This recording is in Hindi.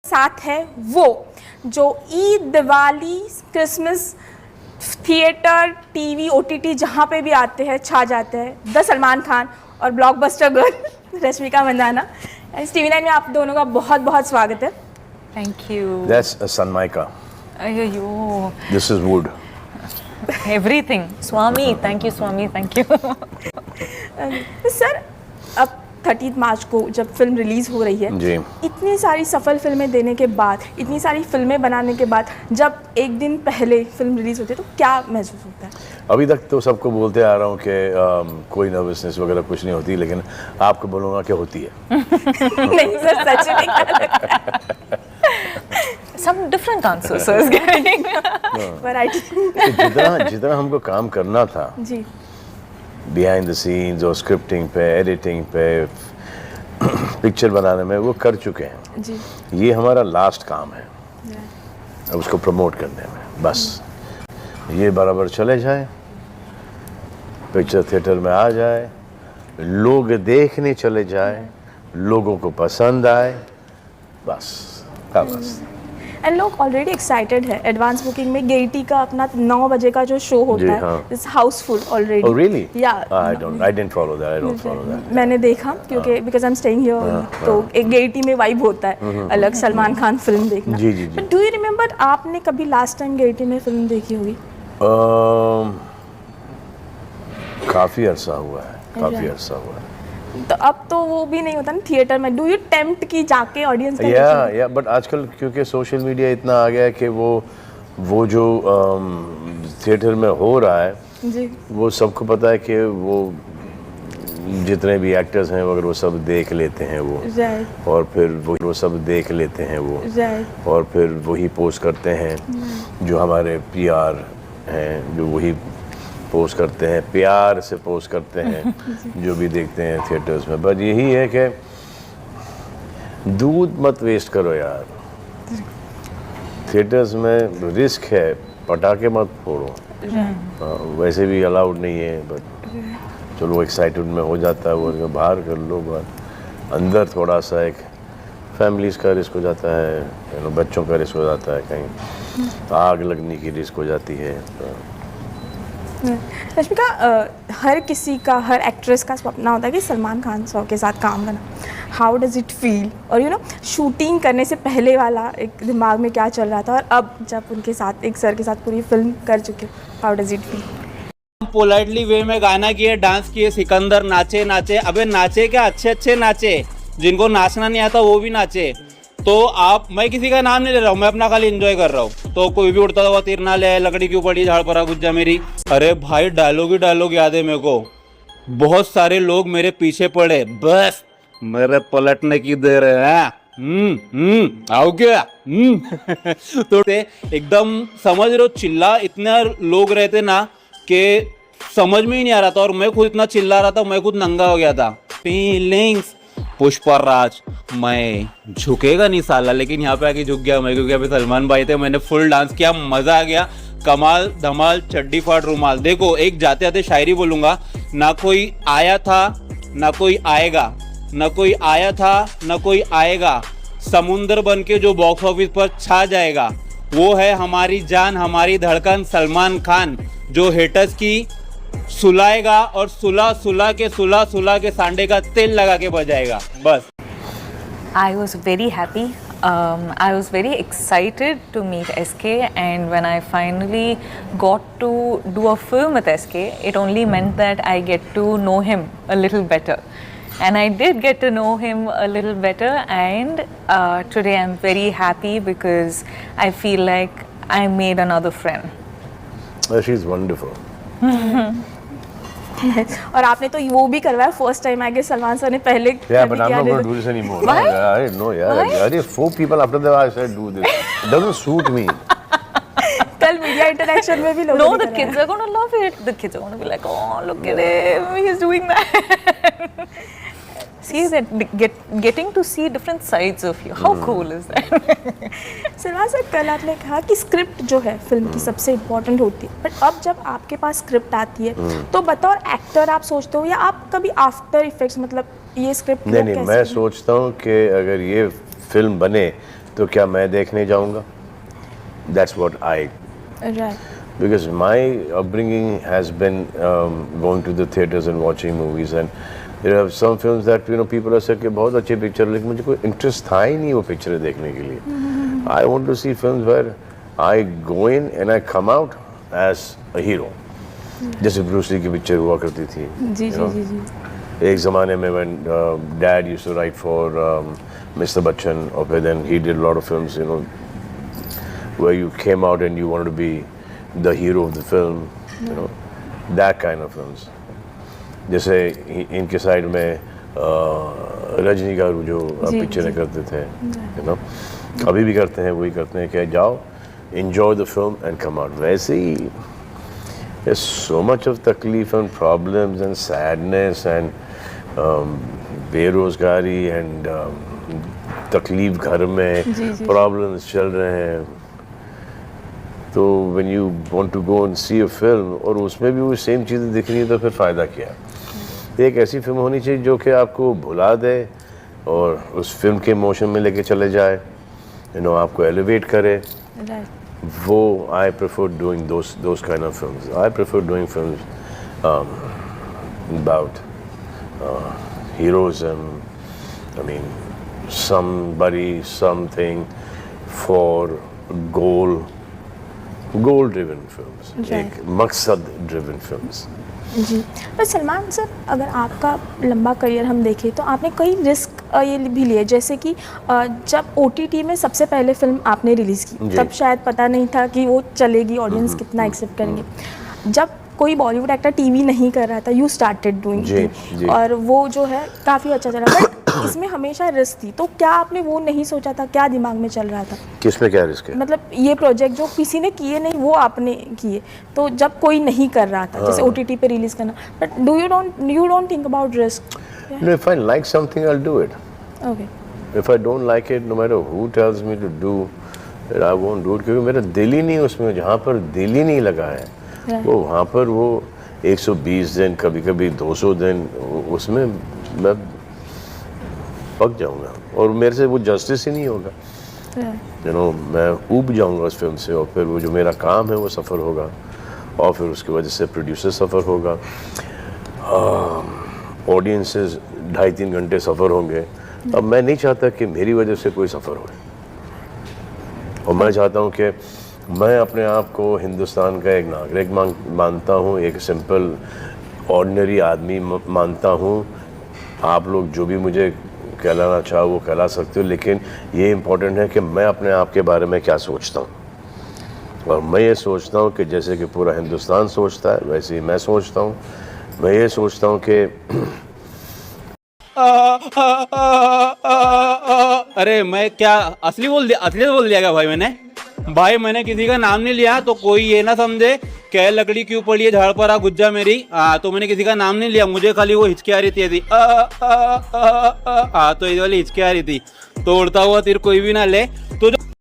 साथ है वो जो Eid, Diwali, Christmas, theatre, TV, OTT जहाँ पे भी आते हैं छा जाते हैं, द सलमान खान और blockbuster girl Rashmika Mandanna. And TV 9 में आप दोनों का बहुत बहुत स्वागत है। Thank you. That's a Sanmaika. Ayyo. This is wood. Everything. Swami, thank you, Swami, thank you. Sir, अब 30 मार्च को जब फिल्म रिलीज़ हो रही है जी, इतनी सारी सफल फिल्में देने के बाद, इतनी सारी फिल्में बनाने के बाद, जब एक दिन पहले फिल्म रिलीज़ होती है तो क्या महसूस होता है? अभी तक तो सबको बोलते आ रहा हूँ कि कोई नर्वसनेस वगैरह कुछ नहीं होती, लेकिन आपको बोलूँगा कि होती है। नहीं सर, सच में Some different answers sir is getting. Variety. जितना हमको काम करना था जी, बिहाइंड द सीन्स और स्क्रिप्टिंग पे, एडिटिंग पे, पिक्चर बनाने में, वो कर चुके हैं। जी, ये हमारा लास्ट काम है अब उसको प्रमोट करने में। बस ये बराबर चले जाए, पिक्चर थिएटर में आ जाए, लोग देखने चले जाए, लोगों को पसंद आए, बस बस। एंड लोग ऑलरेडी एक्साइटेड है। एडवांस बुकिंग में गेटी का अपना 9 बजे का जो शो होता है, हाँ। It's Housefull already. Oh really? Yeah. I didn't follow that. I don't follow that. मैंने देखा क्योंकि because I am staying here, तो एक गेटी में वाइब होता है अलग, सलमान खान फिल्म देखना। जी, जी, जी। डू यू रिमेम्बर आपने कभी लास्ट टाइम गेटी में फिल्म देखी होगी? काफ़ी अरसा हुआ है, काफ़ी अरसा हुआ है। तो अब तो वो भी नहीं होता ना थिएटर में। डू यू टेम्प्ट की जाके ऑडियंस का? या बट आजकल क्योंकि सोशल मीडिया इतना आ गया है कि वो जो थिएटर में हो रहा है, जी, वो सबको पता है कि वो जितने भी एक्टर्स हैं अगर वो सब देख लेते हैं वो, राइट, और फिर वो सब देख लेते हैं वो, राइट, और फिर वही पोस्ट करते हैं। जो हमारे पीआर हैं जो वही पोस्ट करते हैं, प्यार से पोस्ट करते हैं जो भी देखते हैं थिएटर्स में। बस यही है कि दूध मत वेस्ट करो यार, थिएटर्स में रिस्क है, पटाखे मत फोड़ो। वैसे भी अलाउड नहीं है, बट चलो एक्साइटेड में हो जाता है वो, बाहर कर लो। बट अंदर थोड़ा सा एक फैमिलीज़ का रिस्क हो जाता है, बच्चों का रिस्क हो जाता है, कहीं आग लगने की रिस्क हो जाती है। रश्मिका, हर किसी का, हर एक्ट्रेस का सपना होता है कि सलमान खान सर के साथ काम करना। How does it feel? और यू नो शूटिंग करने से पहले वाला एक दिमाग में क्या चल रहा था, और अब जब उनके साथ, एक सर के साथ पूरी फिल्म कर चुके, how does it feel? Politely way में गाना किए, डांस किए, सिकंदर नाचे नाचे। अबे नाचे क्या, अच्छे अच्छे नाचे, जिनको नाचना नहीं आता वो भी नाचे। तो आप, मैं किसी का नाम नहीं ले रहा हूँ, मैं अपना खाली एंजॉय कर रहा हूँ। तो कोई भी उड़ता हुआ तीर ना ले, लकड़ी क्यों पड़ी झाड़ पर गुज्जा मेरी। अरे भाई डायलॉग ही डायलॉग याद है मेरे को। बहुत सारे लोग मेरे पीछे पड़े, बस मेरे पलटने की देर है। आओ क्या? तो एकदम समझ रहे हो, चिल्ला इतने लोग रहते ना कि समझ में ही नहीं आ रहा था। और मैं खुद इतना चिल्ला रहा था, मैं खुद नंगा हो गया था। फीलिंग्स पुष्पराज, मैं झुकेगा नहीं साला, लेकिन यहाँ पे आके झुक गया मैं, क्योंकि अभी सलमान भाई थे। मैंने फुल डांस किया, मजा आ गया, कमाल धमाल, चड्डी फाड़ रुमाल। देखो एक जाते जाते शायरी बोलूंगा, ना कोई आया था ना कोई आएगा, ना कोई आया था ना कोई आएगा, समुंदर बन के जो बॉक्स ऑफिस पर छा जाएगा, वो है हमारी जान हमारी धड़कन सलमान खान, जो हेटर्स की सुलाएगा और सुला के सांडे का तेल लगा के बजाएगा। बस। I was very happy. I was very excited to meet SK, and when I finally got to do a film with SK, it only meant that I get to know him a little better. And I did get to know him a little better, and today I'm very happy because I feel like I made another friend. She's wonderful. और आपने तो वो भी करवाया first time, I guess Salman sir ने पहले। Yeah, but I'm not going to do this anymore. Why? I didn't know, yeah. Why? I 4 people after that I said do this. It doesn't suit me. कल मीडिया इंटरेक्शन में भी लोग। No, the kids are going to love it. The kids are going to be like, oh, look at him, he's doing that. See that, getting to see different sides of you. How cool is that? Salman sir, कल आपने कहा कि स्क्रिप्ट जो है फिल्म की सबसे इम्पोर्टेंट होती है, बट अब जब आपके पास स्क्रिप्ट आती है तो बतौर एक्टर आप सोचते हो, या आप कभी आफ्टर इफेक्ट्स, मतलब ये स्क्रिप्ट नहीं, मैं सोचता हूँ कि अगर ये फिल्म बने तो क्या मैं देखने जाऊंगा? That's what I, right, because my upbringing has been going to the theaters and watching movies, and there are some films that people are saying कि बहुत अच्छी पिक्चर, लेकिन मुझे कोई इंटरेस्ट था ही नहीं वो पिक्चरें देखने के लिए. I want to see films where I go in and I come out as a hero. जैसे ब्रूस ली की पिक्चर हुआ करती थी. जी you know. जी जी जी. एक ज़माने में when dad used to write for Mr. Bachchan, or then he did a lot of films, where you came out and you wanted to be the hero of the film, that kind of films. जैसे इनके साइड में रजनी गारू जो पिक्चरें करते थे, अभी भी करते हैं, वही करते हैं कि जाओ enjoy the film and come out. वैसे ही there's so much of तकलीफ and problems and sadness and बेरोजगारी and तकलीफ घर में, problems चल रहे हैं. तो when you want to go and see a film और उसमें भी वो सेम चीज़ें दिख रही है, तो फिर फ़ायदा क्या? एक ऐसी फिल्म होनी चाहिए जो कि आपको भुला दे और उस फिल्म के इमोशन में लेके चले जाए, आपको एलिवेट करे. राइट, वो I prefer doing those kind of films. I prefer doing films about heroism. I mean, somebody, something for goal driven films, एक मकसद driven films. जी. पर सलमान सर, अगर आपका लंबा करियर हम देखें तो आपने कई रिस्क ये भी लिए, जैसे कि जब OTT में सबसे पहले फिल्म आपने रिलीज़ की, तब शायद पता नहीं था कि वो चलेगी, ऑडियंस कितना एक्सेप्ट करेंगे. जब कोई बॉलीवुड एक्टर टीवी नहीं कर रहा था, यू स्टार्टेड डूइंग, और वो जो है काफ़ी अच्छा चला, बट इसमें हमेशा रिस्क थी. तो क्या आपने वो नहीं सोचा था? क्या दिमाग में चल रहा था? किसमें क्या रिस्क है? मतलब ये प्रोजेक्ट जो किसी ने किए नहीं, वो आपने किए, तो जब कोई नहीं कर रहा था, जैसे OTT पे रिलीज करना, but you don't think about risk? No, if I like something, I'll do it. Okay. If I don't like it, no matter who tells me to do it, I won't do it, क्योंकि मेरा दिल ही नहीं उसमें. जहाँ पर दिल ही नहीं लगा है, वो वहाँ पर वो 120 दिन, कभी कभी 200 दिन, उसमें मैं पक जाऊँगा और मेरे से वो जस्टिस ही नहीं होगा. मैं ऊब जाऊँगा उस फिल्म से, और फिर वो जो मेरा काम है वो सफ़र होगा, और फिर उसकी वजह से प्रोड्यूसर सफ़र होगा, ऑडियंसेस 2.5-3 घंटे सफ़र होंगे. अब मैं नहीं चाहता कि मेरी वजह से कोई सफ़र हो, और मैं चाहता हूँ कि मैं अपने आप को हिंदुस्तान का एक नागरिक मानता हूँ, एक सिंपल ऑर्डिनरी आदमी मानता हूँ. आप लोग जो भी मुझे कहलाना चाहो वो कहला सकते हो, लेकिन ये इम्पोर्टेंट है कि मैं अपने आप के बारे में क्या सोचता हूँ. और मैं ये सोचता हूँ कि जैसे कि पूरा हिंदुस्तान सोचता है, वैसे ही मैं सोचता हूँ. मैं ये सोचता हूँ कि अरे मैं क्या असली बोल दिया क्या भाई मैंने किसी का नाम नहीं लिया, तो कोई ये ना समझे क्या लकड़ी क्यों पड़ी है झाड़ पर, गुज्जा मेरी. तो मैंने किसी का नाम नहीं लिया, मुझे खाली वो हिचकी आ रही थी. तो ये वाली हिचकी आ रही थी, तो उड़ता हुआ तीर कोई भी ना ले. तो